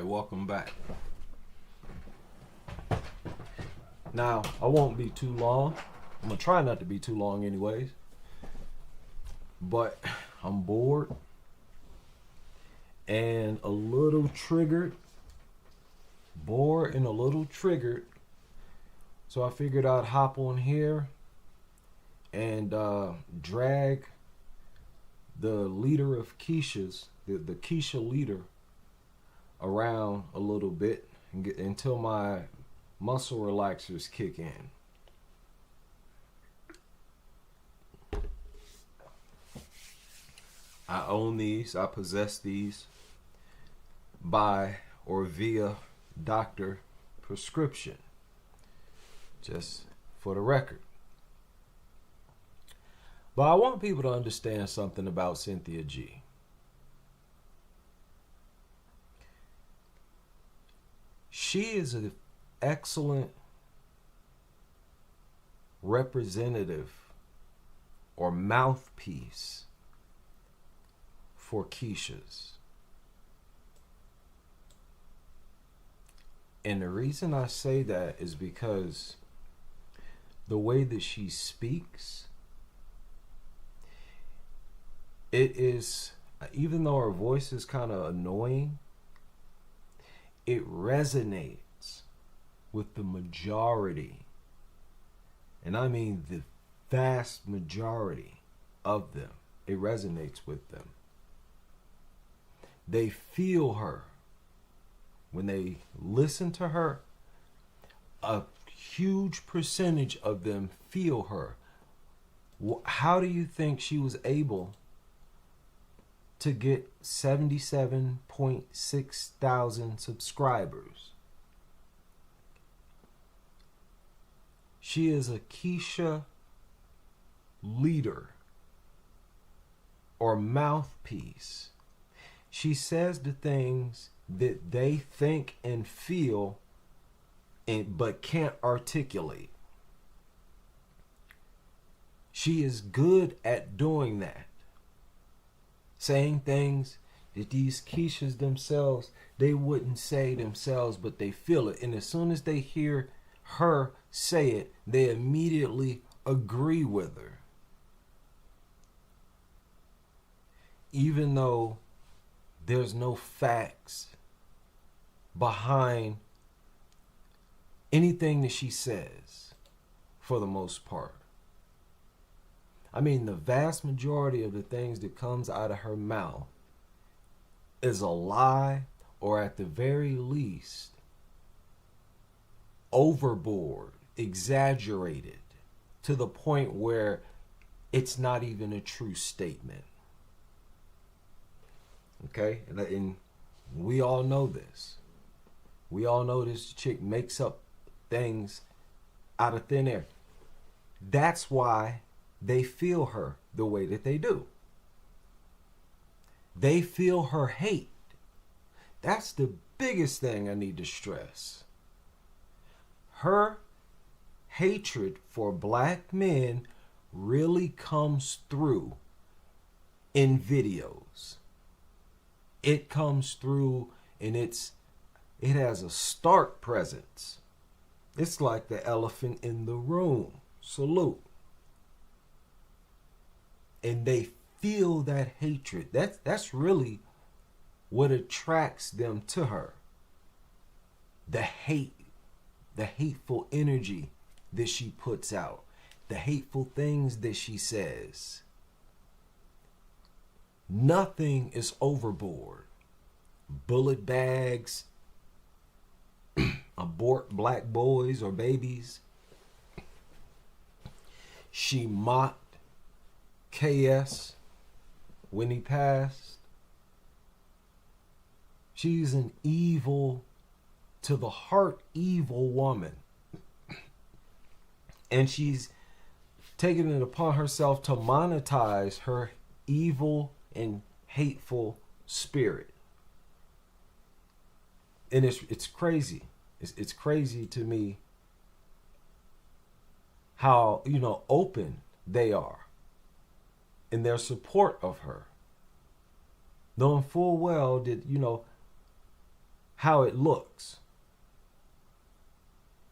right, welcome back. Now, I won't be too long. I'm going to try not to be too long anyways. But I'm bored and a little triggered. Bored and a little triggered. So I figured I'd hop on here and drag the leader of Keisha's, the Keisha leader, around a little bit and get until my muscle relaxers kick in. I own these, I possess these by or via doctor prescription, just for the record. But I want people to understand something about Cynthia G. She is an excellent representative or mouthpiece for Keisha's. And the reason I say that is because the way that she speaks, it is, even though her voice is kind of annoying, it resonates with the majority, and I mean the vast majority of them. It resonates with them. They feel her. When they listen to her, a huge percentage of them feel her. How do you think she was able to get 77.6 thousand subscribers? She is a Keisha leader or mouthpiece. She says the things that they think and feel but can't articulate. She is good at doing that. Saying things that these Keishas themselves, they wouldn't say themselves, but they feel it. And as soon as they hear her say it, they immediately agree with her. Even though there's no facts behind anything that she says, for the most part. I mean, the vast majority of the things that comes out of her mouth is a lie, or at the very least, overboard, exaggerated, to the point where it's not even a true statement. Okay? And we all know this. We all know this chick makes up things out of thin air. That's why they feel her the way that they do. They feel her hate. That's the biggest thing I need to stress. Her hatred for black men really comes through in videos. It comes through, and it has a stark presence. It's like the elephant in the room. Salute. And they feel that hatred. That's really what attracts them to her. The hate, the hateful energy that she puts out, the hateful things that she says. Nothing is overboard. Bullet bags, abort black boys or babies. She mocked KS when he passed. She's an evil, to the heart, evil woman. And she's taken it upon herself to monetize her evil and hateful spirit. And it's crazy. It's crazy to me how, open they are in their support of her. Knowing full well that, how it looks.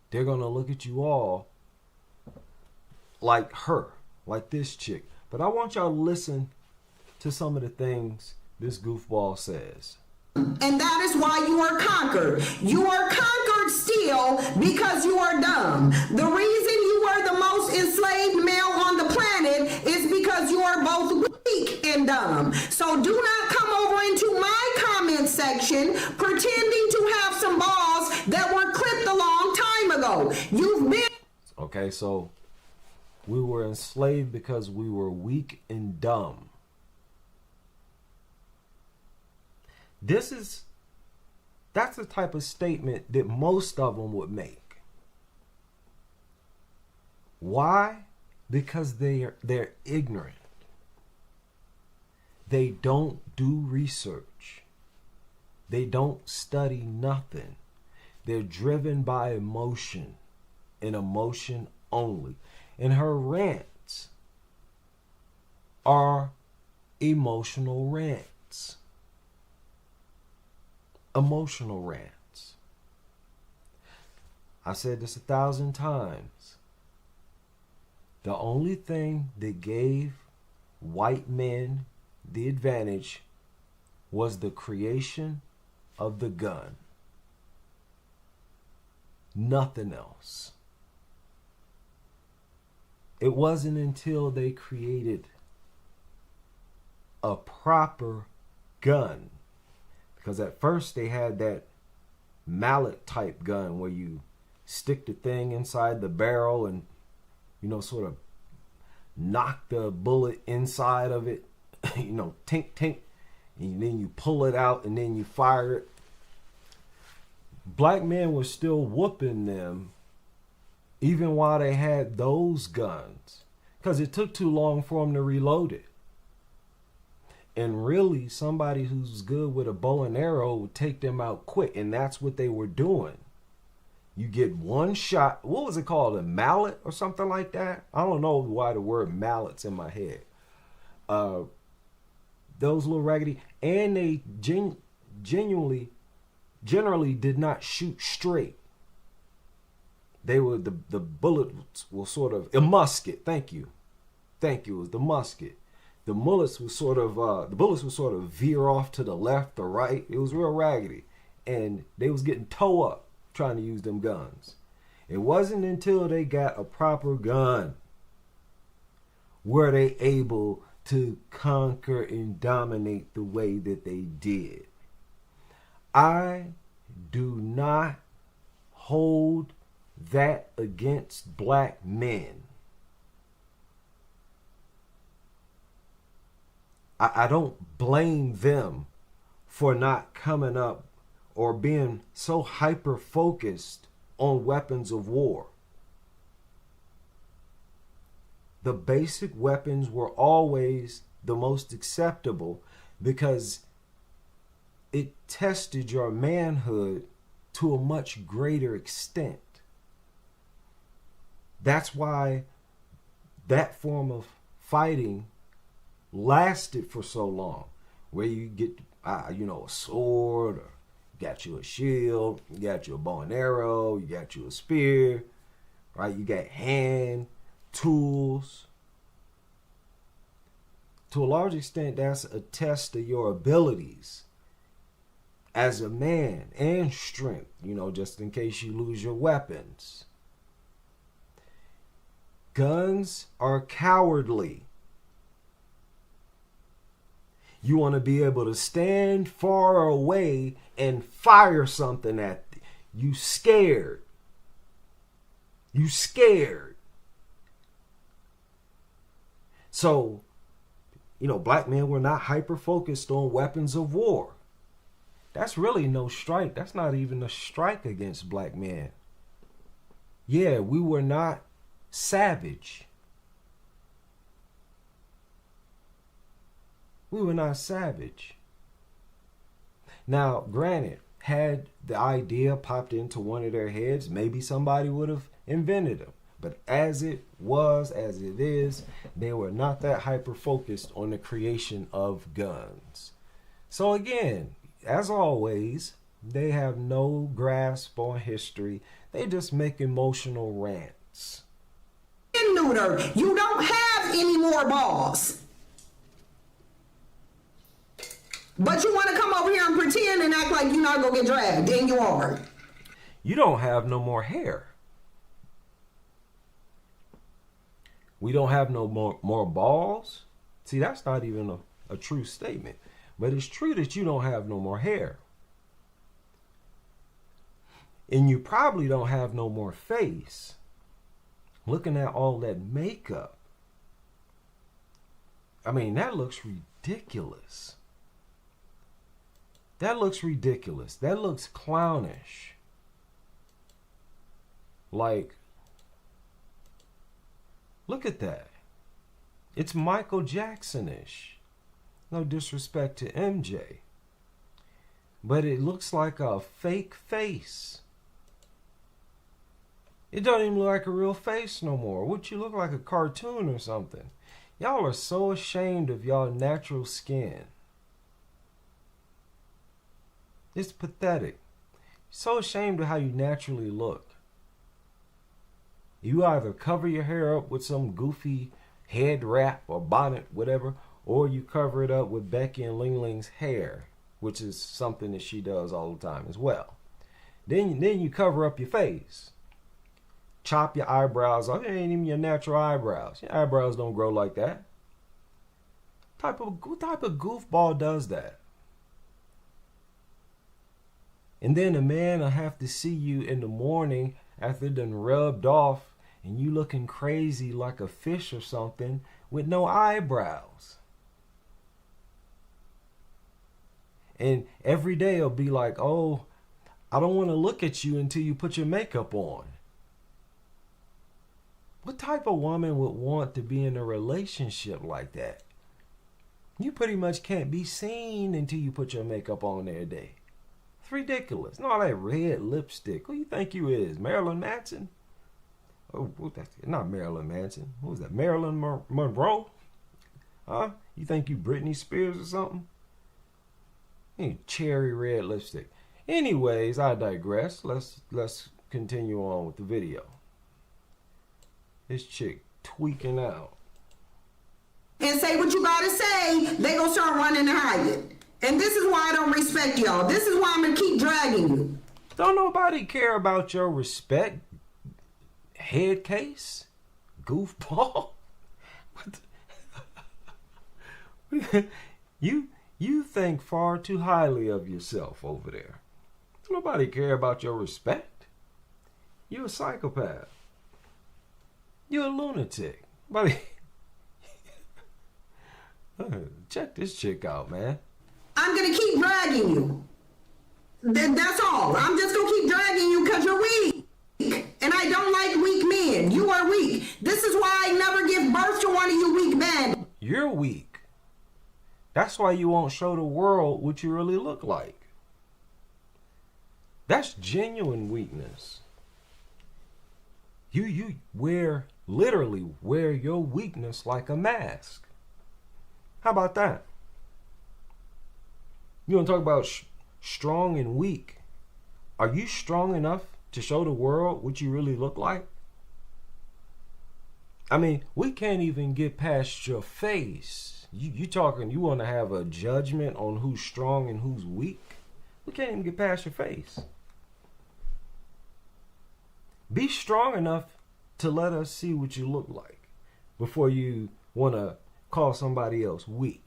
They're going to look at you all like her, like this chick. But I want y'all to listen to some of the things this goofball says. And that is why you are conquered. You are conquered still because you are dumb. The reason you are the most enslaved male on the planet is because you are both weak and dumb. So do not come over into my comment section pretending to have some balls that were clipped a long time ago. You've been... Okay, so we were enslaved because we were weak and dumb. That's the type of statement that most of them would make. Why? Because they're ignorant. They don't do research. They don't study nothing. They're driven by emotion and emotion only. And her rants are emotional rants. Emotional rants. I said this 1,000 times. The only thing that gave white men the advantage was the creation of the gun. Nothing else. It wasn't until they created a proper gun, because at first they had that mallet type gun where you stick the thing inside the barrel and, sort of knock the bullet inside of it, tink, tink, and then you pull it out and then you fire it. Black men were still whooping them even while they had those guns, because it took too long for them to reload it. And really, somebody who's good with a bow and arrow would take them out quick, and that's what they were doing. You get one shot. What was it called? A mallet or something like that? I don't know why the word mallet's in my head. Those little raggedy, and they generally did not shoot straight. They were the bullets were sort of a musket. Thank you. It was the musket. The bullets would sort of veer off to the left or right. It was real raggedy, and they was getting toe up trying to use them guns. It wasn't until they got a proper gun were they able to conquer and dominate the way that they did. I do not hold that against black men. I don't blame them for not coming up or being so hyper-focused on weapons of war. The basic weapons were always the most acceptable because it tested your manhood to a much greater extent. That's why that form of fighting lasted for so long, where you get a sword, or you got you a shield, you got you a bow and arrow, you got you a spear, right? You got hand tools. To a large extent, that's a test of your abilities as a man and strength, just in case you lose your weapons. Guns are cowardly. You want to be able to stand far away and fire something at you. Scared. You scared. So, black men were not hyper-focused on weapons of war. That's really no strike. That's not even a strike against black men. Yeah, we were not savage. We were not savage. Now, granted, had the idea popped into one of their heads, maybe somebody would have invented them. But as it is, they were not that hyper-focused on the creation of guns. So again, as always, They have no grasp on history. They just make emotional rants. Neuter. You don't have any more balls. But you want to come over here and pretend and act like you're not going to get dragged. Then you are. You don't have no more hair. We don't have no more balls. See, that's not even a true statement. But it's true that you don't have no more hair. And you probably don't have no more face. Looking at all that makeup. I mean, that looks ridiculous. That looks ridiculous. That looks clownish. Like, look at that. It's Michael Jackson-ish. No disrespect to MJ. But it looks like a fake face. It don't even look like a real face no more. What you look like, a cartoon or something? Y'all are so ashamed of y'all natural skin. It's pathetic. So ashamed of how you naturally look. You either cover your hair up with some goofy head wrap or bonnet, whatever, or you cover it up with Becky and Ling Ling's hair, which is something that she does all the time as well. Then you cover up your face. Chop your eyebrows off. It ain't even your natural eyebrows. Your eyebrows don't grow like that. What type of goofball does that? And then a man will have to see you in the morning after it done rubbed off and you looking crazy like a fish or something with no eyebrows. And every day it'll be like, oh, I don't want to look at you until you put your makeup on. What type of woman would want to be in a relationship like that? You pretty much can't be seen until you put your makeup on every day. It's ridiculous. And all that red lipstick. Who you think you is? Marilyn Manson? Oh, that's not Marilyn Manson. Who was that? Marilyn Monroe? Huh? You think you Britney Spears or something? Cherry red lipstick. Anyways, I digress. Let's continue on with the video. This chick tweaking out. And say what you gotta say, they gonna start running and hiding. And this is why I don't respect y'all. This is why I'm gonna keep dragging you. Don't nobody care about your respect, head case, goofball. You think far too highly of yourself over there. Nobody care about your respect. You're a psychopath. You're a lunatic. Buddy, check this chick out, man. I'm gonna keep dragging you. That's all. I'm just gonna keep dragging you because you're weak. And I don't like weak men. You are weak. This is why I never give birth to one of you weak men. You're weak. That's why you won't show the world what you really look like. That's genuine weakness. You literally wear your weakness like a mask. How about that? You want to talk about strong and weak? Are you strong enough to show the world what you really look like? I mean, we can't even get past your face. You talking, you want to have a judgment on who's strong and who's weak? We can't even get past your face. Be strong enough to let us see what you look like before you want to call somebody else weak.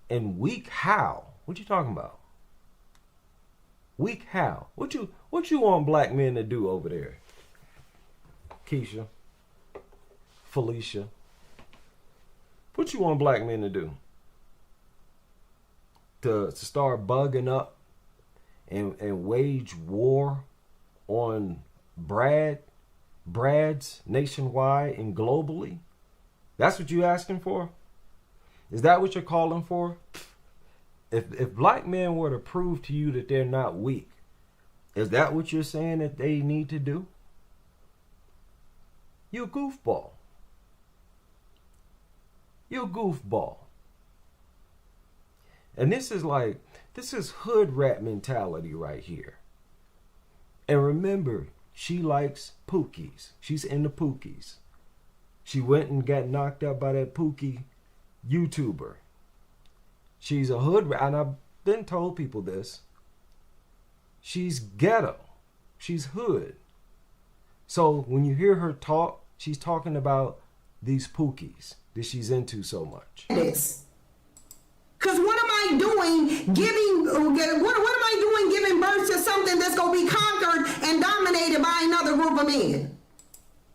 And weak how? What you talking about? Weak how? What you want black men to do over there? Keisha, Felicia. What you want black men to do? To start bugging up and wage war on Brads nationwide and globally? That's what you asking for? Is that what you're calling for? If black men were to prove to you that they're not weak, is that what you're saying that they need to do? You're a goofball. You're a goofball. And this is hood rat mentality right here. And remember, she likes Pookies. She's into Pookies. She went and got knocked out by that Pookie YouTuber. She's a hood rat, and I've been told people this. She's ghetto. She's hood. So when you hear her talk, she's talking about these Pookies that she's into so much. Because what am I doing giving birth to something that's going to be conquered and dominated by another group of men?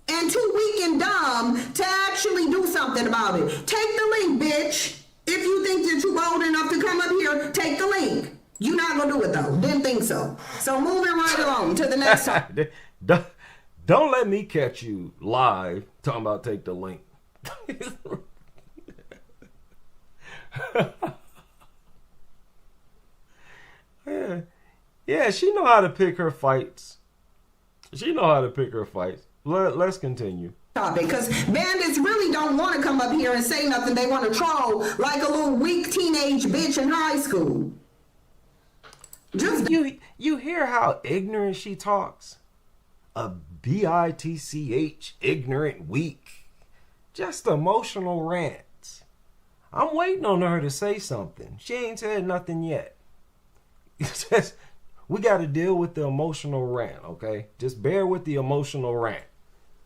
And too weak and dumb to actually do something about it. Take the link, bitch. If you think that you're old enough to come up here, take the link. You're not going to do it, though. Didn't think so. So moving right along to the next one. Don't let me catch you live talking about take the link. Yeah, she know how to pick her fights. Let's continue. Because bandits really don't want to come up here and say nothing. They want to troll like a little weak teenage bitch in high school. Just you hear how ignorant she talks? A bitch, ignorant, weak. Just emotional rants. I'm waiting on her to say something. She ain't said nothing yet. We got to deal with the emotional rant, okay? Just bear with the emotional rant.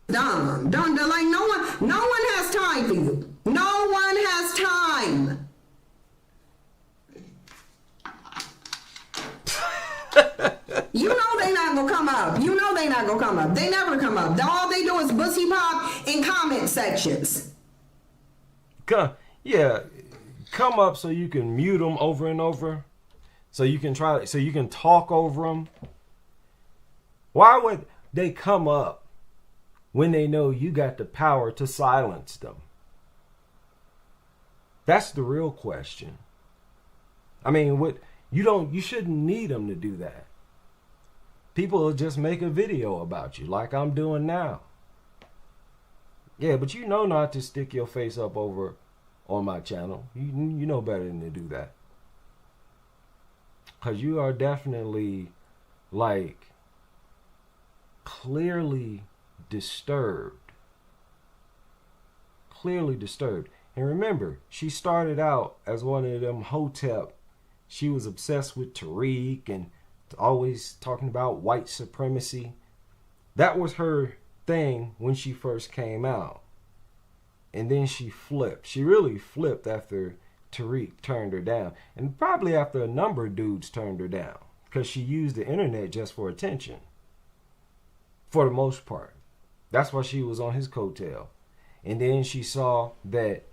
Dumb. Like no one has time for you. No one has time. You know they not gonna come up. They never come up. All they do is bussy pop in comment sections. Come up so you can mute them over and over. So you can talk over them. Why would they come up when they know you got the power to silence them? That's the real question. I mean, you shouldn't need them to do that. People will just make a video about you like I'm doing now. Yeah, but you know not to stick your face up over on my channel. You know better than to do that. Because you are definitely, clearly disturbed. And remember, she started out as one of them Hotep. She was obsessed with Tariq and always talking about white supremacy. That was her thing when she first came out. And then she flipped. She really flipped after Tariq turned her down. And probably after a number of dudes turned her down. Because she used the internet just for attention. For the most part. That's why she was on his coattail. And then she saw that,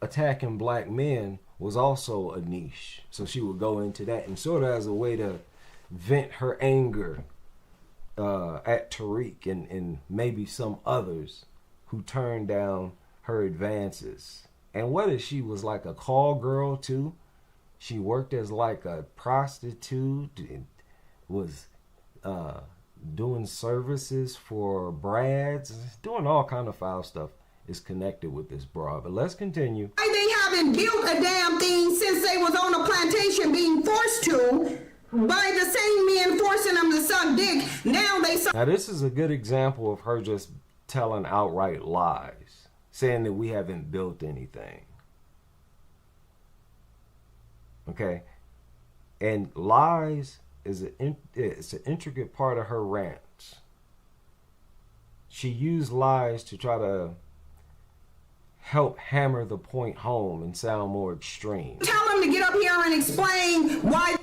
attacking black men was also a niche. So she would go into that and sort of as a way to vent her anger at Tariq and maybe some others who turned down her advances. And what if she was like a call girl too? She worked as like a prostitute and was doing services for brads, doing all kind of foul stuff is connected with this broad. But let's continue. They haven't built a damn thing since they was on a plantation being forced to by the same men forcing them to suck dick. Now this is a good example of her just telling outright lies, saying that we haven't built anything. Okay? And lies is it's an intricate part of her rants. She used lies to try to help hammer the point home and sound more extreme. Tell them to get up here and explain why.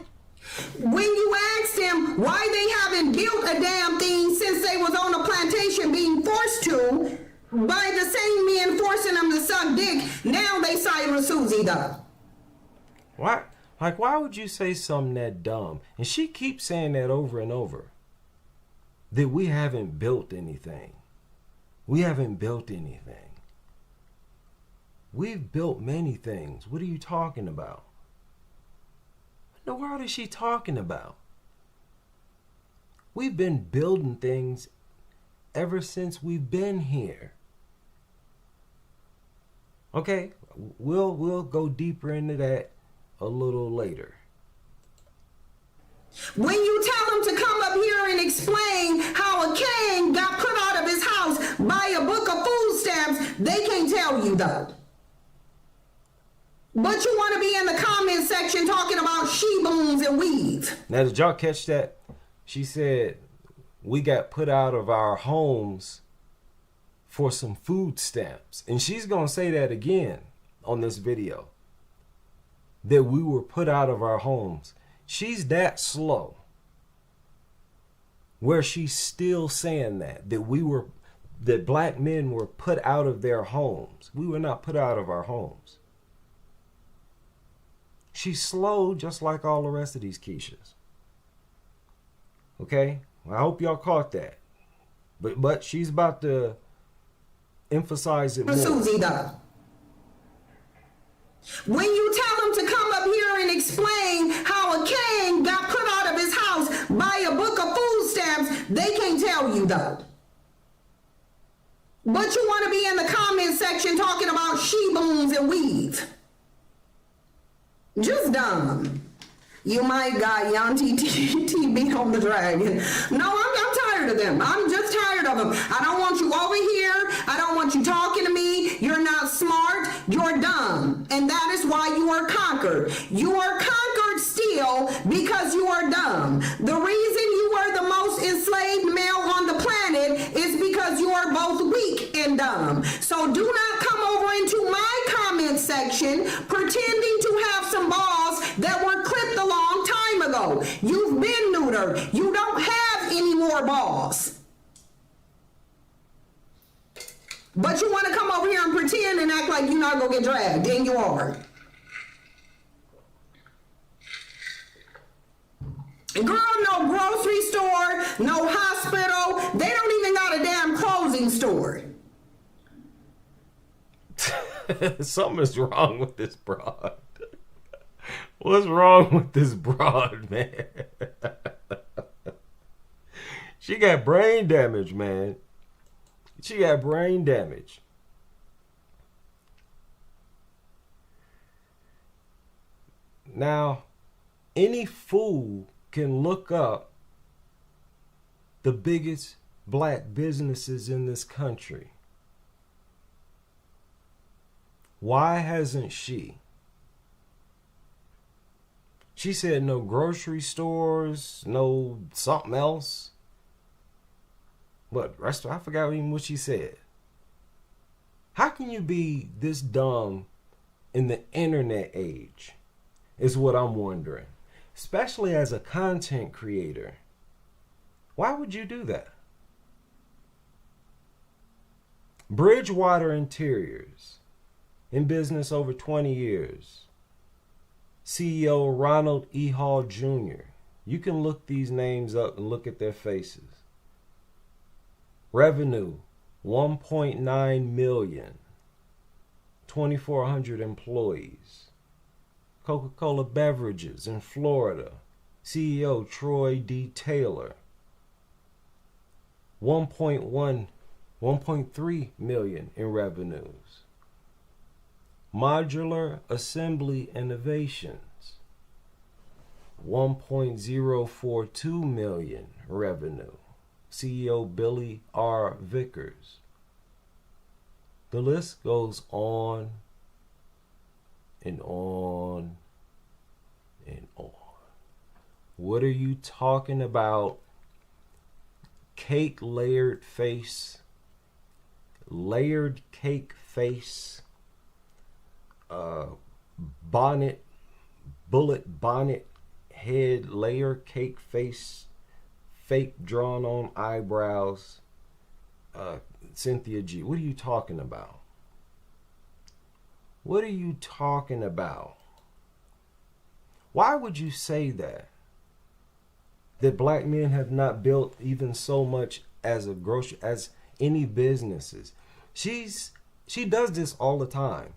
When you asked them why they haven't built a damn thing since they was on a plantation being forced to by the same men forcing them to suck dick, now they silent Susie though. What? Like, why would you say something that dumb? And she keeps saying that over and over. That we haven't built anything. We haven't built anything. We've built many things. What are you talking about? What in the world is she talking about? We've been building things ever since we've been here. Okay, we'll go deeper into that a little later. When you tell them to come up here and explain how a king got put out of his house by a book of food stamps, they can't tell you though. But you want to be in the comment section talking about she-boons and weave. Now, did y'all catch that? She said, we got put out of our homes for some food stamps. And she's going to say that again on this video. That we were put out of our homes. She's that slow. Where she's still saying that black men were put out of their homes. We were not put out of our homes. She's slow just like all the rest of these Keishas. Okay? I hope y'all caught that. But she's about to emphasize it more. Susie, though. When you tell them to come up here and explain how a king got put out of his house by a book of food stamps, they can't tell you though. But you want to be in the comment section talking about she-boons and weave. Just dumb. You might got Yanti TB on the dragon. No, I'm tired of them. I'm just tired of them. I don't want you over here. I don't want you talking to me. You're not smart. You're dumb. And that is why you are conquered. You are conquered still because you are dumb. The reason you are the most enslaved male on the planet is because you are both weak and dumb. So do not come over into my comment section pretending to have some balls that were clipped a long time ago. You've been neutered. You don't have any more balls. But you want to come over here and pretend and act like you're not going to get dragged, and you are. Girl, no grocery store, no hospital. They don't even got a damn clothing store. Something is wrong with this broad. What's wrong with this broad, man? She got brain damage, man. She got brain damage. Now, any fool can look up the biggest black businesses in this country. Why hasn't she? She said no grocery stores, no something else. What restaurant? I forgot even what she said. How can you be this dumb in the internet age? Is what I'm wondering. Especially as a content creator. Why would you do that? Bridgewater Interiors. In business over 20 years. CEO Ronald E. Hall Jr. You can look these names up and look at their faces. Revenue, 1.9 million. 2,400 employees. Coca-Cola Beverages in Florida. CEO Troy D. Taylor. 1.3 million in revenues. Modular Assembly Innovations, 1.042 million revenue. CEO Billy R. Vickers. The list goes on and on and on. What are you talking about? Cake layered face, layered cake face. Bonnet, bullet bonnet, head, layer, cake face, fake drawn on eyebrows. Cynthia G, what are you talking about? What are you talking about? Why would you say that? That black men have not built even so much as any businesses. She does this all the time.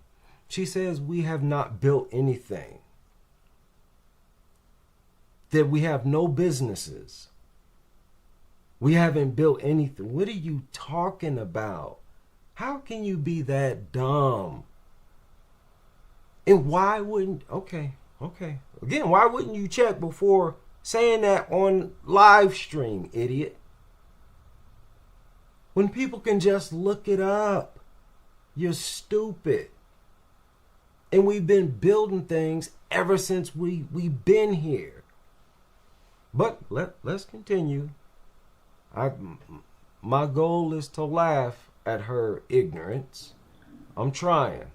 She says we have not built anything. That we have no businesses. We haven't built anything. What are you talking about? How can you be that dumb? And why wouldn't... Okay, Okay. Again, why wouldn't you check before saying that on live stream, idiot? When people can just look it up. You're stupid. And we've been building things ever since we've been here. But let's continue. My goal is to laugh at her ignorance. I'm trying.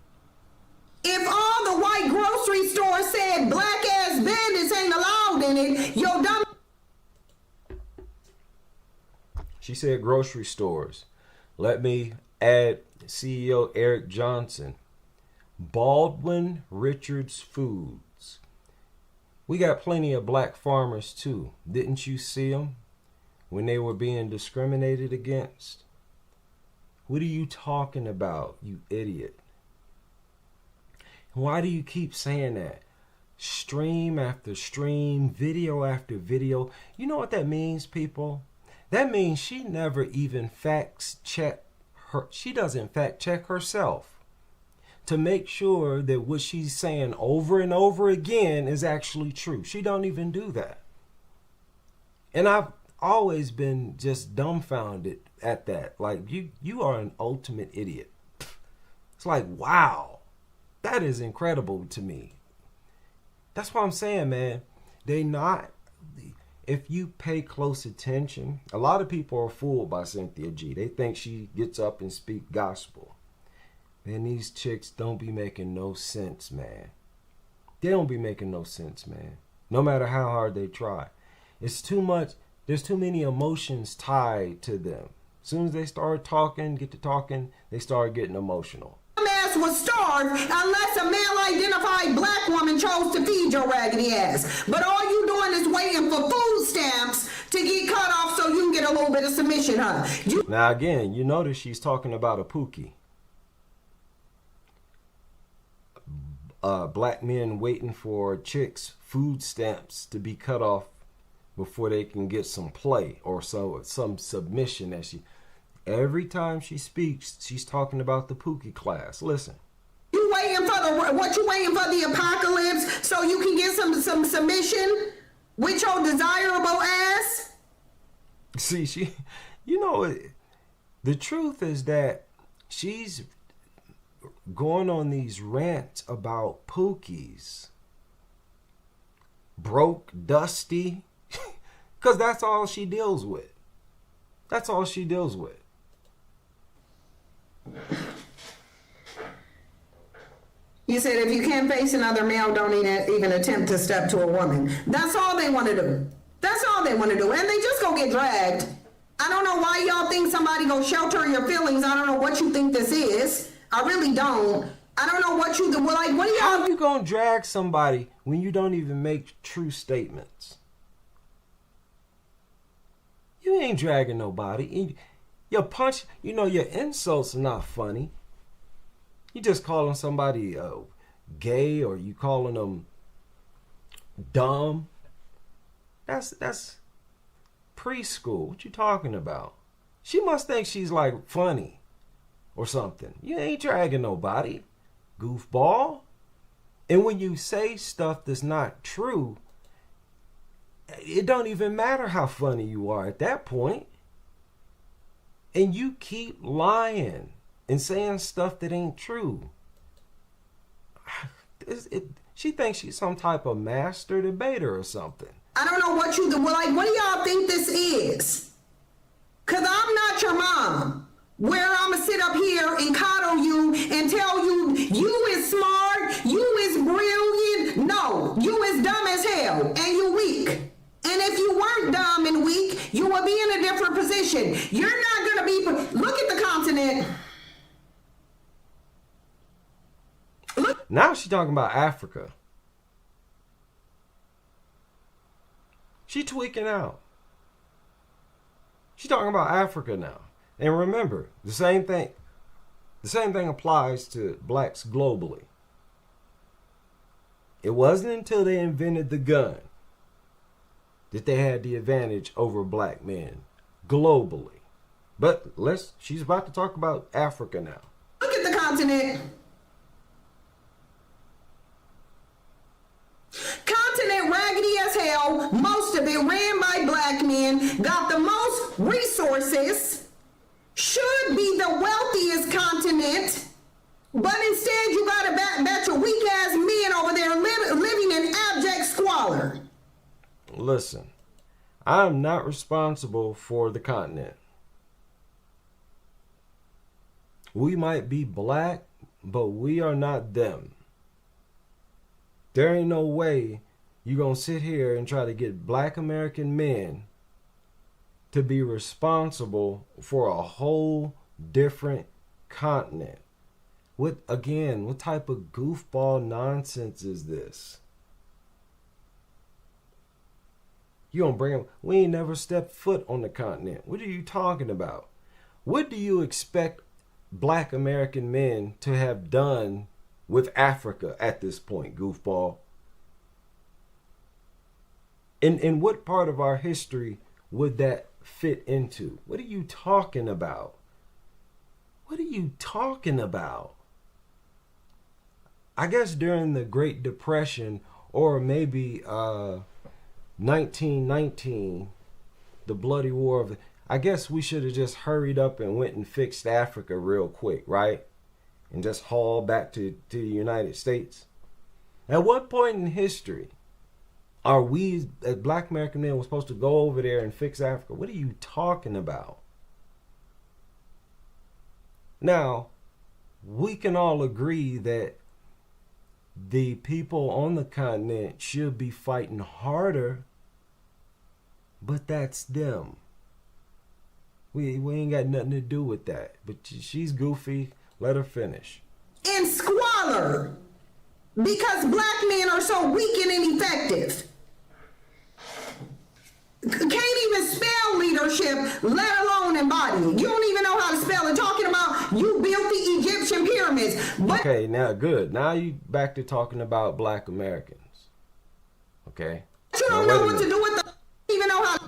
If all the white grocery stores said black ass bandits ain't allowed in it, yo dumb. She said grocery stores. Let me add CEO Eric Johnson. Baldwin Richards Foods. We got plenty of black farmers too. Didn't you see them when they were being discriminated against? What are you talking about, you idiot? Why do you keep saying that? Stream after stream, video after video. You know what that means, people? That means she never even fact check her. She doesn't fact check herself to make sure that what she's saying over and over again is actually true. She don't even do that. And I've always been just dumbfounded at that. Like, you are an ultimate idiot. It's like, wow. That is incredible to me. That's what I'm saying, man. If you pay close attention, a lot of people are fooled by Cynthia G. They think she gets up and speak gospel. Man, these chicks don't be making no sense, man. They don't be making no sense, man. No matter how hard they try. It's too much. There's too many emotions tied to them. As soon as they start talking, they start getting emotional. Ass was starved unless a male-identified black woman chose to feed your raggedy ass. But all you doing is waiting for food stamps to get cut off so you can get a little bit of submission, huh? Now again, you notice she's talking about a pookie. Black men waiting for chicks' food stamps to be cut off before they can get some play or some submission that she. Every time she speaks, she's talking about the pookie class. Listen. You waiting for the apocalypse so you can get some submission with your desirable ass? See, the truth is that she's going on these rants about pookies. Broke, dusty, because that's all she deals with. That's all she deals with. You said if you can't face another male, don't even attempt to step to a woman. That's all they want to do. That's all they want to do. And they just go get dragged. I don't know why y'all think somebody gonna shelter your feelings. I don't know what you think this is. I really don't. I don't know what you do. Like, what are y'all? How are you gonna drag somebody when you don't even make true statements? You ain't dragging nobody. Your insults are not funny. You just calling somebody gay or you calling them dumb. That's preschool. What you talking about? She must think she's like funny or something. You ain't dragging nobody, goofball. And when you say stuff that's not true, it don't even matter how funny you are at that point. And you keep lying and saying stuff that ain't true. She thinks she's some type of master debater or something. I don't know what you do. Like, what do y'all think this is? Because I'm not your mom, where I'm going to sit up here and coddle you and tell you, you is smart, you is brilliant. No, you is dumb as hell and you weak. And if you weren't dumb and weak, you would be in a different position. You're not going to be... Look at the continent. Look. Now she's talking about Africa. She tweaking out. She's talking about Africa now. And remember, the same thing applies to blacks globally. It wasn't until they invented the gun that they had the advantage over black men globally. But she's about to talk about Africa now. Look at the continent. ran by black men, got the most resources, should be the wealthiest continent, but instead you got a batch of weak ass men over there living in abject squalor. Listen, I'm not responsible for the continent. We might be black, but we are not them. There ain't no way you gonna sit here and try to get black American men to be responsible for a whole different continent. What type of goofball nonsense is this? You gonna bring them? We ain't never stepped foot on the continent. What are you talking about? What do you expect black American men to have done with Africa at this point, goofball? In what part of our history would that fit into? What are you talking about? What are you talking about? I guess during the Great Depression, or maybe 1919, the bloody war of I guess we should have just hurried up and went and fixed Africa real quick, right? And just hauled back to the United States. At what point in history are we, as black American men, were supposed to go over there and fix Africa? What are you talking about? Now, we can all agree that the people on the continent should be fighting harder, but that's them. We ain't got nothing to do with that. But she's goofy. Let her finish. In squalor, because black men are so weak and ineffective. Can't even spell leadership, let alone embody it. You don't even know how to spell it. Talking about you built the Egyptian pyramids. But okay, now good. Now you back to talking about black Americans. Okay. You don't know what to do with the. Even know how.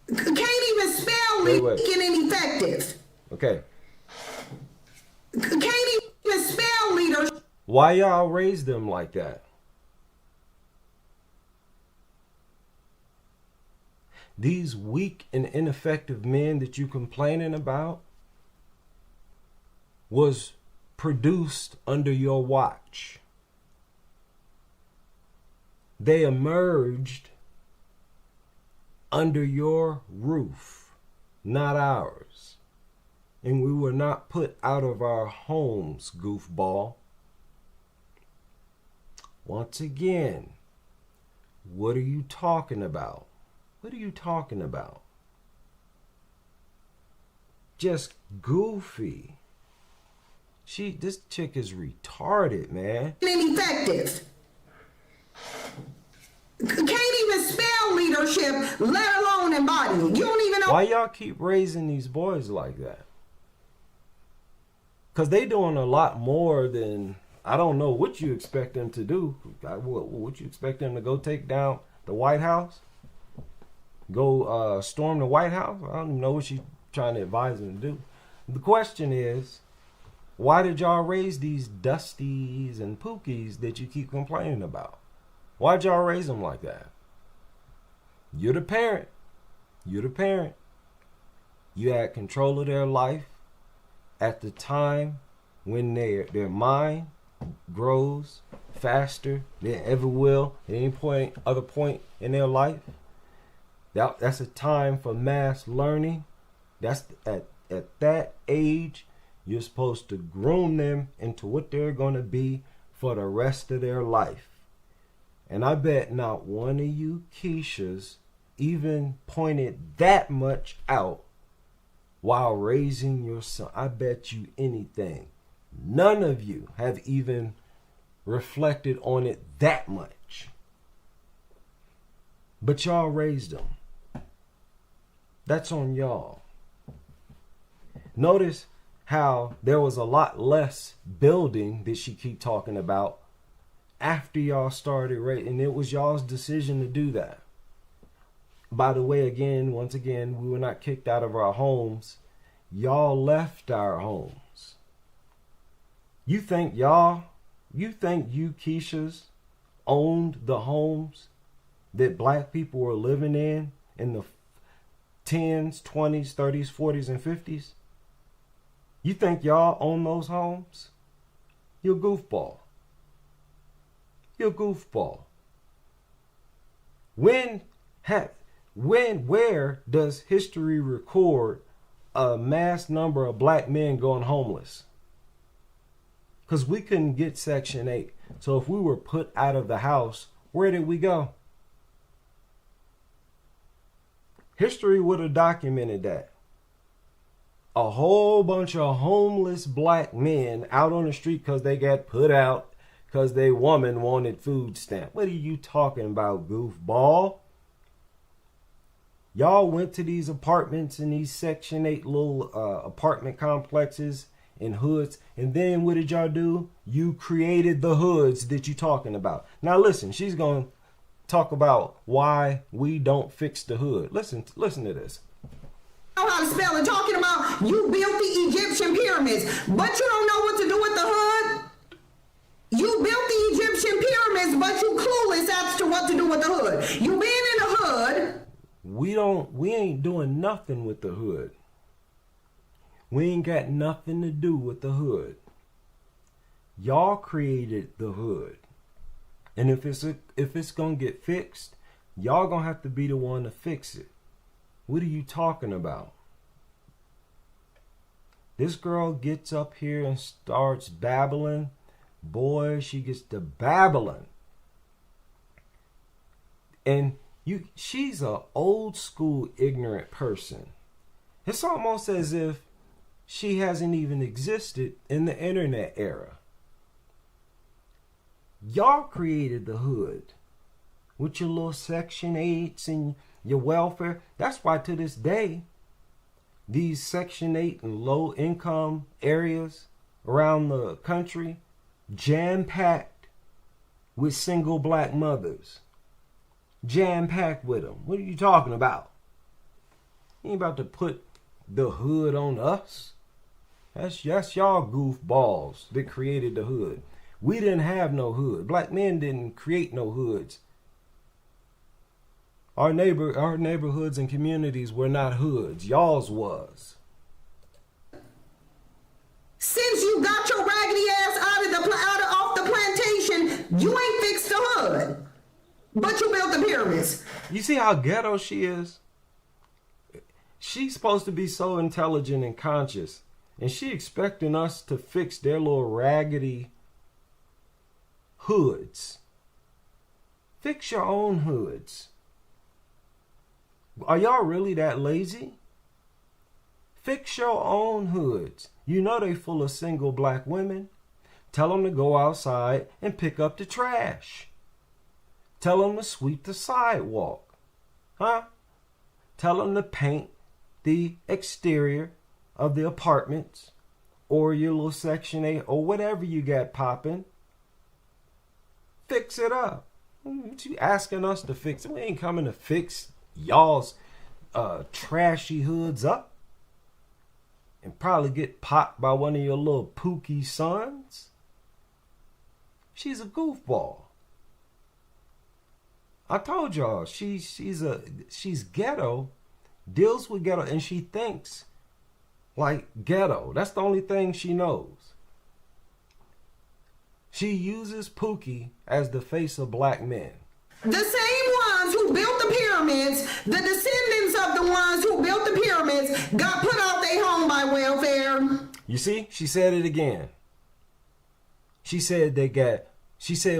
Can't even spell weak and ineffective. Okay. Can't even spell leadership. Why y'all raise them like that? These weak and ineffective men that you complaining about was produced under your watch. They emerged under your roof, not ours. And we were not put out of our homes, goofball. Once again, what are you talking about? What are you talking about? Just goofy. This chick is retarded, man. Ineffective. Can't even spell leadership, let alone embody it. You don't even know. Why y'all keep raising these boys like that? Because they doing a lot more than, I don't know what you expect them to do. What you expect them to go take down the White House? Go storm the White House? I don't even know what she's trying to advise them to do. The question is, why did y'all raise these Dusties and Pookies that you keep complaining about? Why'd y'all raise them like that? You're the parent. You're the parent. You had control of their life at the time when their mind grows faster than it ever will at any other point in their life. That's a time for mass learning. That's at that age, you're supposed to groom them into what they're going to be for the rest of their life. And I bet not one of you Keishas even pointed that much out while raising your son. I bet you anything. None of you have even reflected on it that much. But y'all raised them. That's on y'all. Notice how there was a lot less building that she keep talking about after y'all started raising, and it was y'all's decision to do that. By the way, once again, we were not kicked out of our homes. Y'all left our homes. You think you Keishas owned the homes that black people were living in the 10s, 20s, 30s, 40s, and 50s? You think y'all own those homes? You're a goofball. You're a goofball. Where does history record a mass number of black men going homeless? Because we couldn't get Section 8. So if we were put out of the house, where did we go? History would have documented that. A whole bunch of homeless black men out on the street because they got put out because their woman wanted food stamp. What are you talking about, goofball? Y'all went to these apartments in these Section 8 little apartment complexes in hoods. And then what did y'all do? You created the hoods that you talking about. Now listen, she's going to talk about why we don't fix the hood. Listen to this. Know how to spell it, talking about you built the Egyptian pyramids, but you don't know what to do with the hood. You built the Egyptian pyramids, but you clueless as to what to do with the hood. You been in the hood. We ain't doing nothing with the hood. We ain't got nothing to do with the hood. Y'all created the hood. And if it's gonna get fixed, y'all gonna have to be the one to fix it. What are you talking about? This girl gets up here and starts babbling. Boy, she gets to babbling. And she's an old school ignorant person. It's almost as if she hasn't even existed in the internet era. Y'all created the hood with your little Section 8s and your welfare. That's why to this day, these Section 8 and low income areas around the country, jam-packed with single black mothers. Jam-packed with them. What are you talking about? You ain't about to put the hood on us. That's y'all goofballs that created the hood. We didn't have no hood. Black men didn't create no hoods. Our neighborhoods and communities were not hoods. Y'all's was. Since you got your raggedy ass off the plantation, you ain't fixed the hood. But you built the pyramids. You see how ghetto she is? She's supposed to be so intelligent and conscious. And she expecting us to fix their little raggedy hoods. Fix your own hoods. Are y'all really that lazy? Fix your own hoods. You know they full of single black women. Tell them to go outside and pick up the trash. Tell them to sweep the sidewalk. Huh? Tell them to paint the exterior of the apartments or your little Section 8 or whatever you got popping. Fix it up. What you asking us to fix it? We ain't coming to fix y'all's trashy hoods up and probably get popped by one of your little pookie sons. She's a goofball. I told y'all she's ghetto, deals with ghetto, and she thinks like ghetto. That's the only thing she knows. She uses Pookie as the face of black men. The same ones who built the pyramids, the descendants of the ones who built the pyramids, got put out their home by welfare. You see, she said it again. She said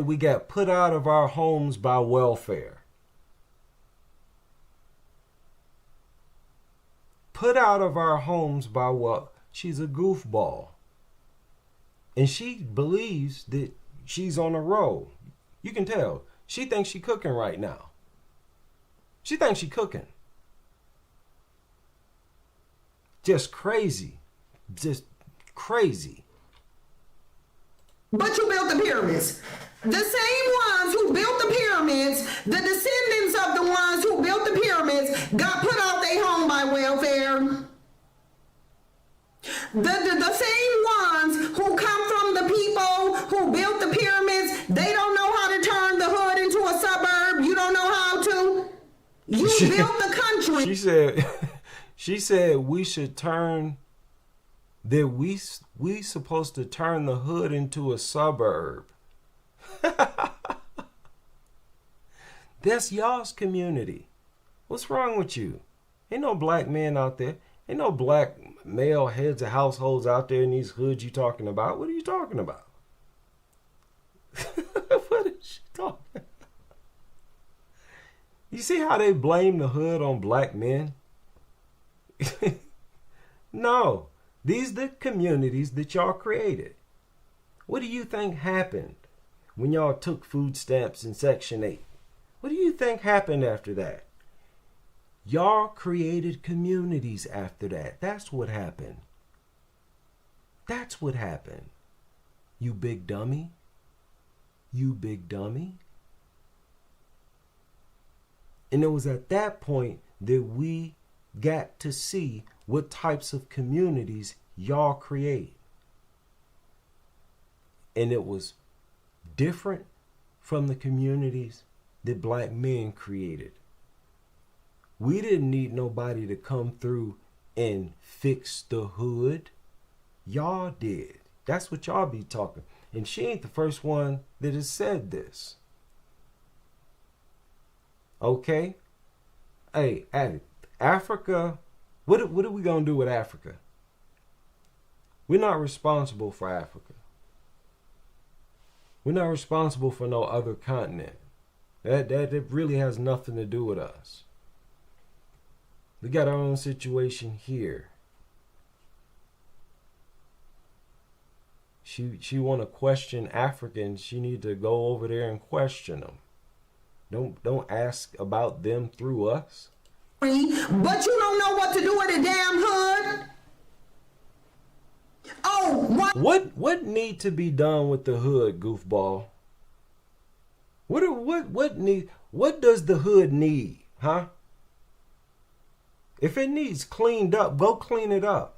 we got put out of our homes by welfare. Put out of our homes by what? She's a goofball. And she believes that she's on a roll. You can tell. She thinks she's cooking right now. She thinks she's cooking. Just crazy. Just crazy. But you built the pyramids. The same ones who built the pyramids, the descendants of the ones who built the pyramids, got put out their home by welfare. The same ones who come from the people who built the pyramids, they don't know how to turn the hood into a suburb. You don't know how to you built the country. She said we should turn that we supposed to turn the hood into a suburb. That's y'all's community. What's wrong with you? Ain't no black men out there. Ain't no black male heads of households out there in these hoods you talking about. What are you talking about? What is she talking about? You see how they blame the hood on black men? No. These are the communities that y'all created. What do you think happened when y'all took food stamps in Section 8? What do you think happened after that? Y'all created communities after that. That's what happened. That's what happened. You big dummy. You big dummy. And it was at that point that we got to see what types of communities y'all create. And it was different from the communities that black men created. We didn't need nobody to come through and fix the hood. Y'all did. That's what y'all be talking. And she ain't the first one that has said this. Okay? Hey, Africa, what are we going to do with Africa? We're not responsible for Africa. We're not responsible for no other continent. That really has nothing to do with us. We got our own situation here. She want to question Africans. She need to go over there and question them. Don't ask about them through us. But you don't know what to do with a damn hood. Oh, what need to be done with the hood, goofball? What does the hood need, huh? If it needs cleaned up, go clean it up.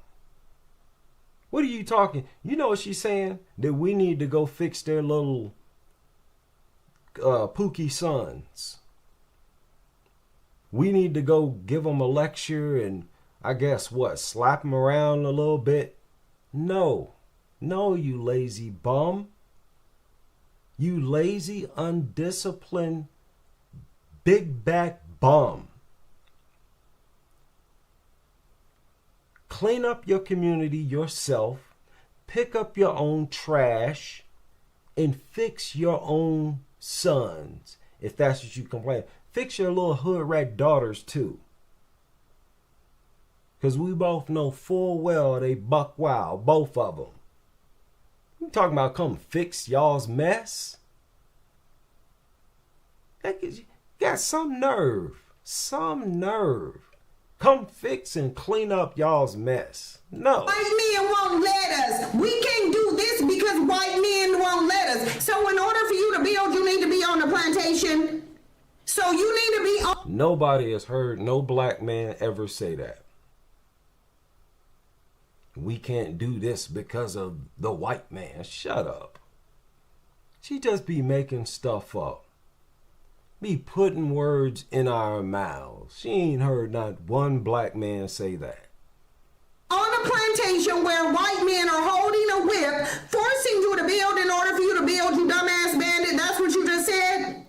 What are you talking? You know what she's saying? That we need to go fix their little pookie sons. We need to go give them a lecture and I guess slap them around a little bit. No, you lazy bum. You lazy, undisciplined, big back bum. Clean up your community yourself. Pick up your own trash and fix your own sons. If that's what you complain. Fix your little hood rat daughters too. Because we both know full well they buck wild, both of them. You talking about come fix y'all's mess? You got some nerve. Some nerve. Come fix and clean up y'all's mess. No. White men won't let us. We can't do this because white men won't let us. So in order for you to build, you need to be on the plantation. So you need to be on... Nobody has heard no black man ever say that. We can't do this because of the white man. Shut up. She just be making stuff up. Be putting words in our mouths. She ain't heard not one black man say that. On a plantation where white men are holding a whip, forcing you to build in order for you to build, you dumbass bandit. That's what you just said?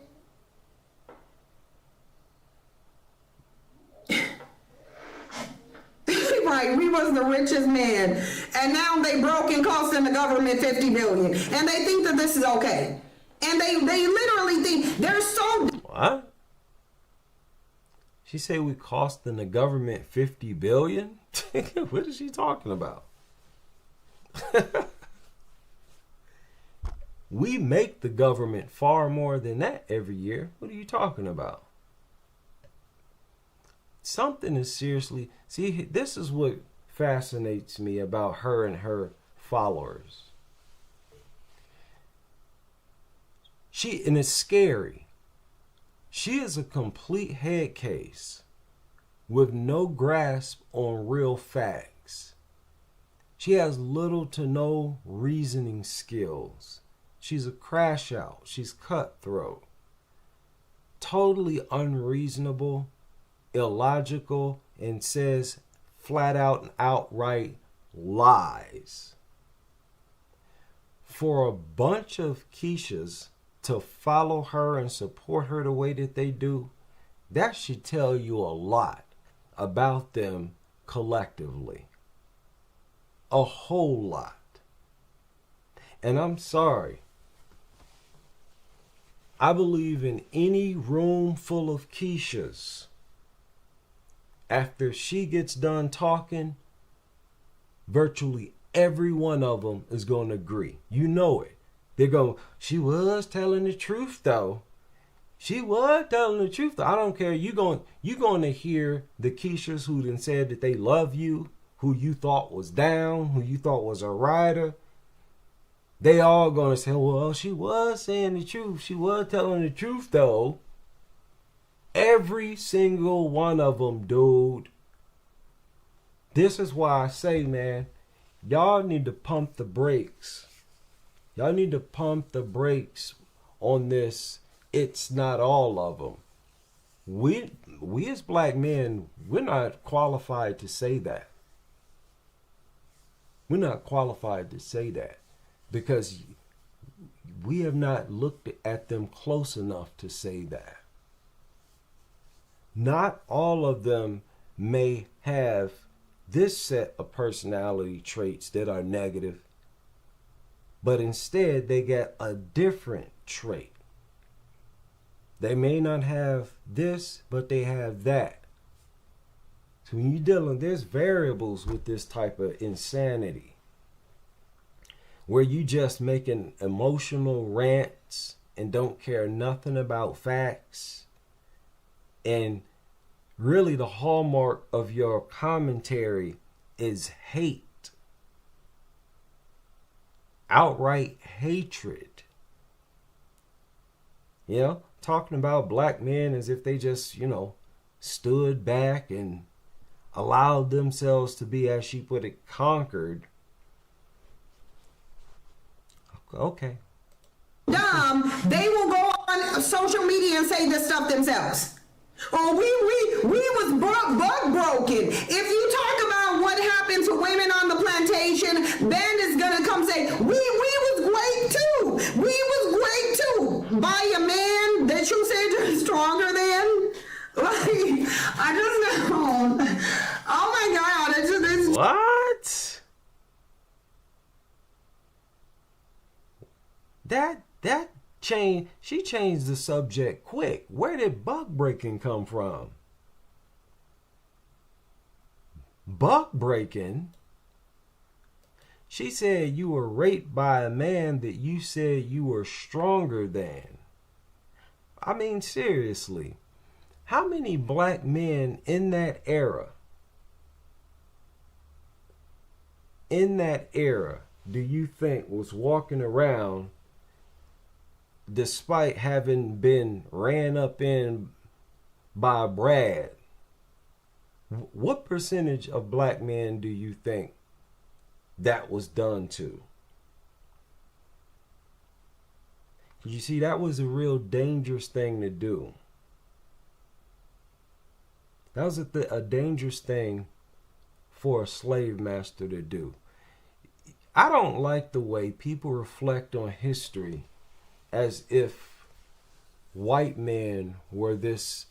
Right, we was the richest man. And now they broke and costing the government $50 billion. And they think that this is okay. And they literally think they're so... What? She say we costing the government $50 billion? What is she talking about? We make the government far more than that every year. What are you talking about? Something is seriously... See, this is what fascinates me about her and her followers. And it's scary. She is a complete head case with no grasp on real facts. She has little to no reasoning skills. She's a crash out. She's cutthroat. Totally unreasonable illogical, and says flat out and outright lies. For a bunch of Keishas to follow her and support her the way that they do, that should tell you a lot about them collectively. A whole lot. And I'm sorry, I believe in any room full of Keishas, after she gets done talking, virtually every one of them is going to agree. You know it. They're going, she was telling the truth though. She was telling the truth though. I don't care. You're going to hear the Keishas who then said that they love you, who you thought was down, who you thought was a rider. They all going to say, well, she was saying the truth. She was telling the truth though. Every single one of them, dude. This is why I say, man, y'all need to pump the brakes. Y'all need to pump the brakes on this. It's not all of them. We as black men, we're not qualified to say that. We're not qualified to say that because we have not looked at them close enough to say that. Not all of them may have this set of personality traits that are negative, but instead they get a different trait. They may not have this, but they have that. So when you're dealing, there's variables with this type of insanity where you just making emotional rants and don't care nothing about facts. And really the hallmark of your commentary is hate. Outright hatred. You know, talking about black men as if they just, stood back and allowed themselves to be, as she put it, conquered. Okay. Dumb, they will go on social media and say this stuff themselves. Oh, we was bug broken. If you talk about what happened to women on the plantation, Ben is gonna come say, we was great too. We was great too. By a man that you said you're stronger than. Like, I just know. Oh my God, it's what? That changed. She changed the subject quick. Where did bug breaking come from? Bug breaking? She said you were raped by a man that you said you were stronger than. I mean, seriously. How many black men in that era do you think was walking around despite having been ran up in by Brad? What percentage of black men do you think that was done to? You see, that was a real dangerous thing to do. That was a dangerous thing for a slave master to do. I don't like the way people reflect on history as if white men were just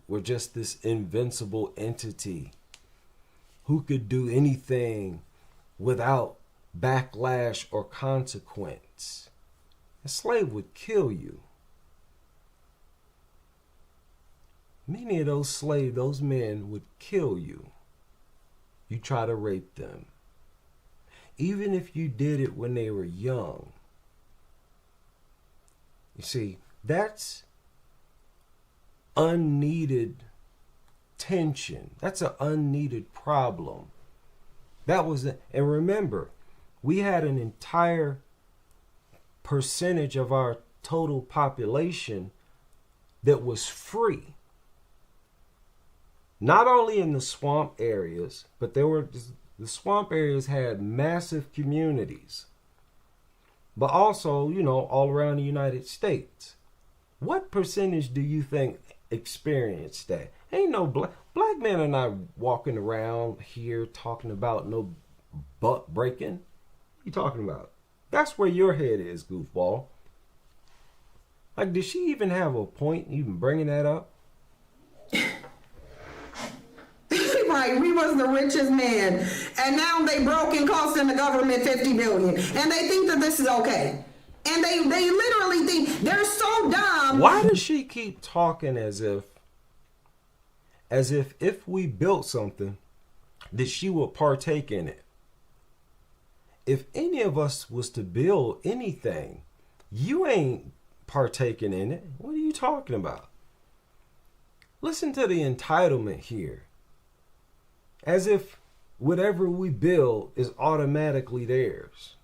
this invincible entity who could do anything without backlash or consequence. A slave would kill you. Many of those men would kill you. You try to rape them. Even if you did it when they were young. You see, that's unneeded tension. That's an unneeded problem. And remember, we had an entire percentage of our total population that was free. Not only in the swamp areas, but the swamp areas had massive communities. But also, all around the United States. What percentage do you think experienced that. Ain't no black men are not walking around here talking about no butt breaking. What you talking about? That's where your head is, goofball. Like, did she even have a point even bringing that up? Right, we was the richest man, and now they broke and costing the government $50 billion, and they think that this is okay. And they literally think they're so dumb. Why does she keep talking as if we built something that she would partake in it? If any of us was to build anything, you ain't partaking in it. What are you talking about? Listen to the entitlement here. As if whatever we build is automatically theirs.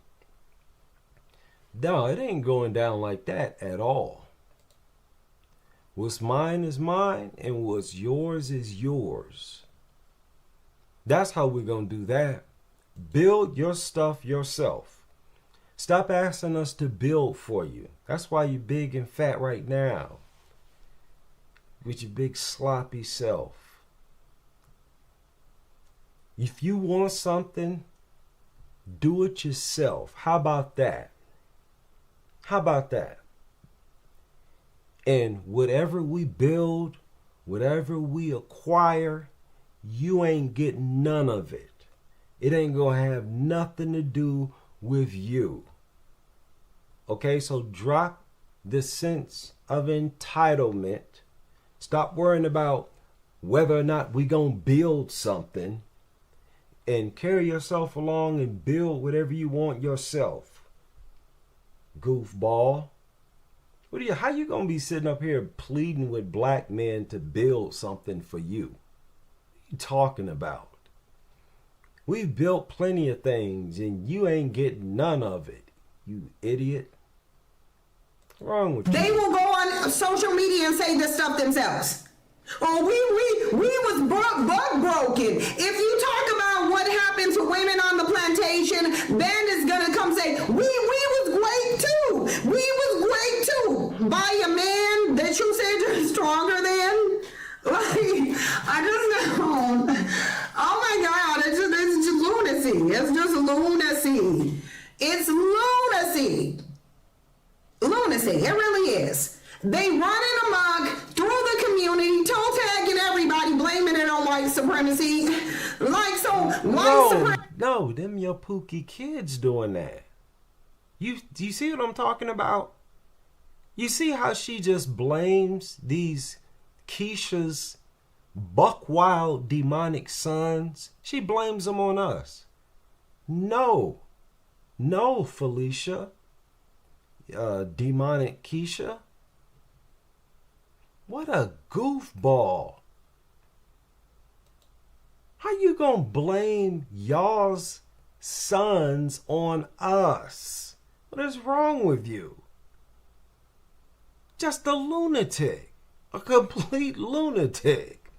No, it ain't going down like that at all. What's mine is mine, and what's yours is yours. That's how we're going to do that. Build your stuff yourself. Stop asking us to build for you. That's why you're big and fat right now. With your big sloppy self. If you want something, do it yourself. How about that? How about that? And whatever we build, whatever we acquire, you ain't getting none of it. It ain't gonna have nothing to do with you. Okay, so drop the sense of entitlement. Stop worrying about whether or not we gonna build something, and carry yourself along and build whatever you want yourself. Goofball. How you gonna be sitting up here pleading with black men to build something for you? What are you talking about? We've built plenty of things and you ain't getting none of it, you idiot. What's wrong with you? They will go on social media and say this stuff themselves. Oh, we was broken. If you talk about what happened to women on the plantation, Ben is gonna come say, we was great too. We was great too. By a man that you said you're stronger than. Like, I just don't. Oh my God, it's just lunacy. It's just lunacy. It's lunacy. Lunacy. It really is. They running amok through the community, toe tagging everybody, blaming it on white supremacy. Like, so white supremacy. No, them your pookie kids doing that. Do you see what I'm talking about? You see how she just blames these Keisha's buck wild demonic sons? She blames them on us. No, Felicia. Demonic Keisha. What a goofball. How you gonna blame y'all's sons on us? What is wrong with you? Just a lunatic. A complete lunatic.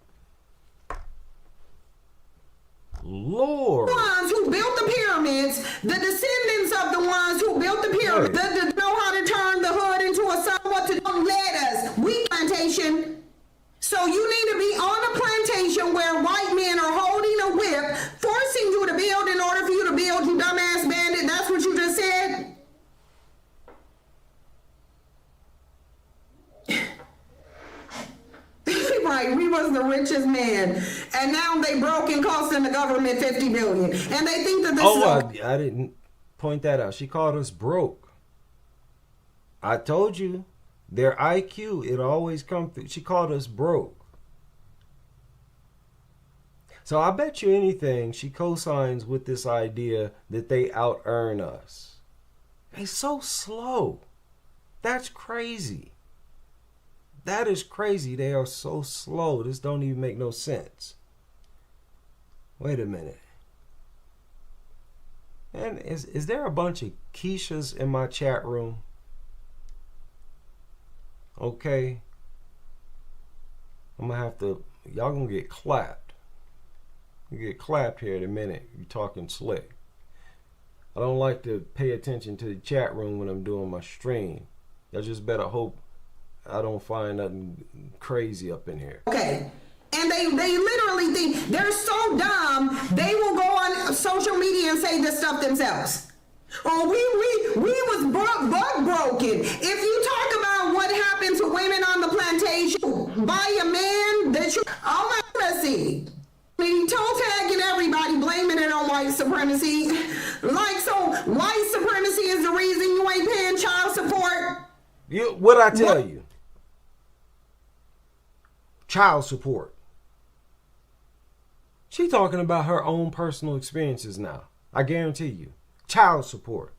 Lord. The ones who built the pyramids, the descendants of the ones who built the pyramids, that know how to turn the hood into a somewhat to don't let us. We plantation. So you need to be on a plantation where white men are holding a whip, forcing you to build in order for you to build, you dumbass bandit. That's what you just said. Right, we was the richest man, and now they broke and costing the government $50 billion, and they think that this I didn't point that out. She called us broke. I told you, their IQ, it always come through. She called us broke. So I bet you anything, she co-signs with this idea that they out-earn us. They so slow. That's crazy. That is crazy. They are so slow. This don't even make no sense. Wait a minute. Man, is there a bunch of Keishas in my chat room? Okay. I'm gonna have to, y'all gonna get clapped. You get clapped here in a minute. You're talking slick. I don't like to pay attention to the chat room when I'm doing my stream. Y'all just better hope I don't find nothing crazy up in here. Okay. And they literally think they're so dumb, they will go on social media and say this stuff themselves. Oh, we was bug broken. If you talk about what happened to women on the plantation by a man that you, oh my, let's see. I mean, toe tagging everybody, blaming it on white supremacy. Like, so white supremacy is the reason you ain't paying child support? What I tell you? Child support. She talking about her own personal experiences now. I guarantee you. Child support.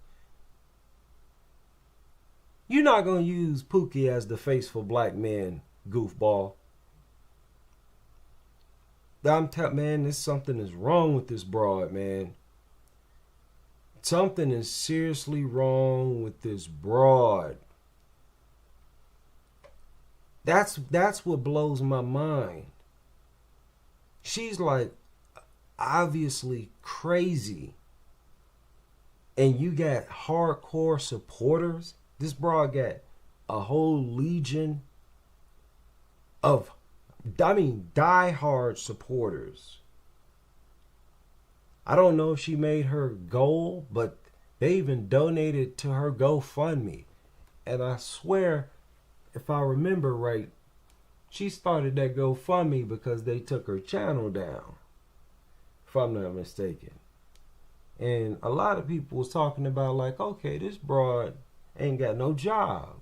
You're not going to use Pookie as the face for black men, goofball. Man, there's something is wrong with this broad, man. Something is seriously wrong with this broad. That's what blows my mind. She's like obviously crazy. And you got hardcore supporters. This broad got a whole legion of, diehard supporters. I don't know if she made her goal, but they even donated to her GoFundMe. And I swear, if I remember right, she started that GoFundMe because they took her channel down, if I'm not mistaken. And a lot of people was talking about like, okay, this broad ain't got no job.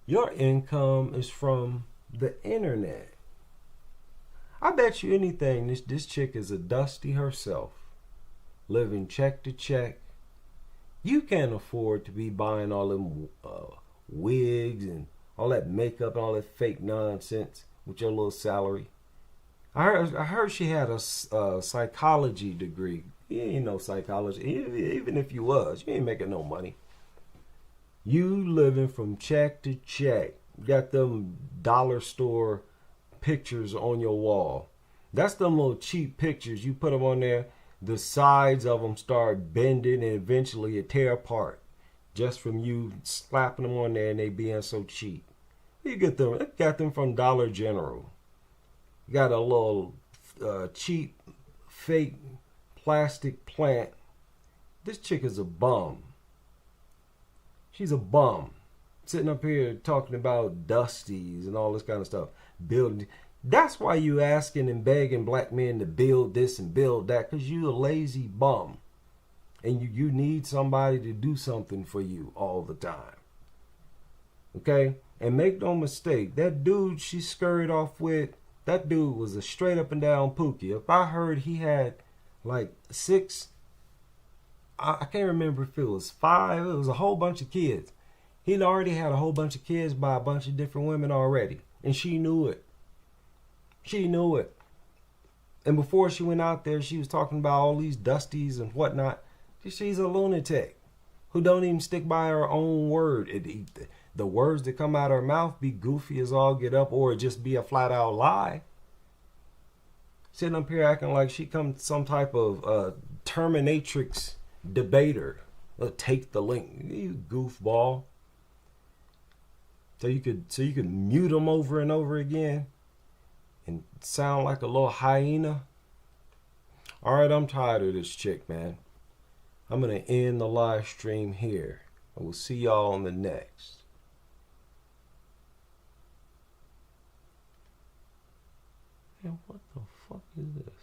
Your income is from the internet. I bet you anything this chick is a Dusty herself, living check to check. You can't afford to be buying all them wigs and all that makeup and all that fake nonsense with your little salary. I heard she had a psychology degree. You ain't no psychology. Even if you was, you ain't making no money. You living from check to check. Got them dollar store pictures on your wall. That's them little cheap pictures. You put them on there, the sides of them start bending and eventually it tear apart. Just from you slapping them on there and they being so cheap. You get them, got them from Dollar General. Got a little cheap, fake plastic plant. This chick is a bum. She's a bum. Sitting up here talking about Dusties and all this kind of stuff. Building. That's why you asking and begging black men to build this and build that. Because you a lazy bum. And you need somebody to do something for you all the time. Okay? And make no mistake, that dude she scurried off with, that dude was a straight up and down Pookie. If I heard he had like 6, I can't remember if it was 5, it was a whole bunch of kids. He'd already had a whole bunch of kids by a bunch of different women already. And she knew it. She knew it. And before she went out there, she was talking about all these Dusties and whatnot. She's a lunatic who don't even stick by her own word. The words that come out of her mouth be goofy as all get up, or it just be a flat out lie. Sitting up here acting like she comes some type of Terminatrix debater. Take the link, you goofball. So you could mute them over and over again and sound like a little hyena. All right, I'm tired of this chick, man. I'm gonna end the live stream here. I will see y'all on the next. Man, what the fuck is this?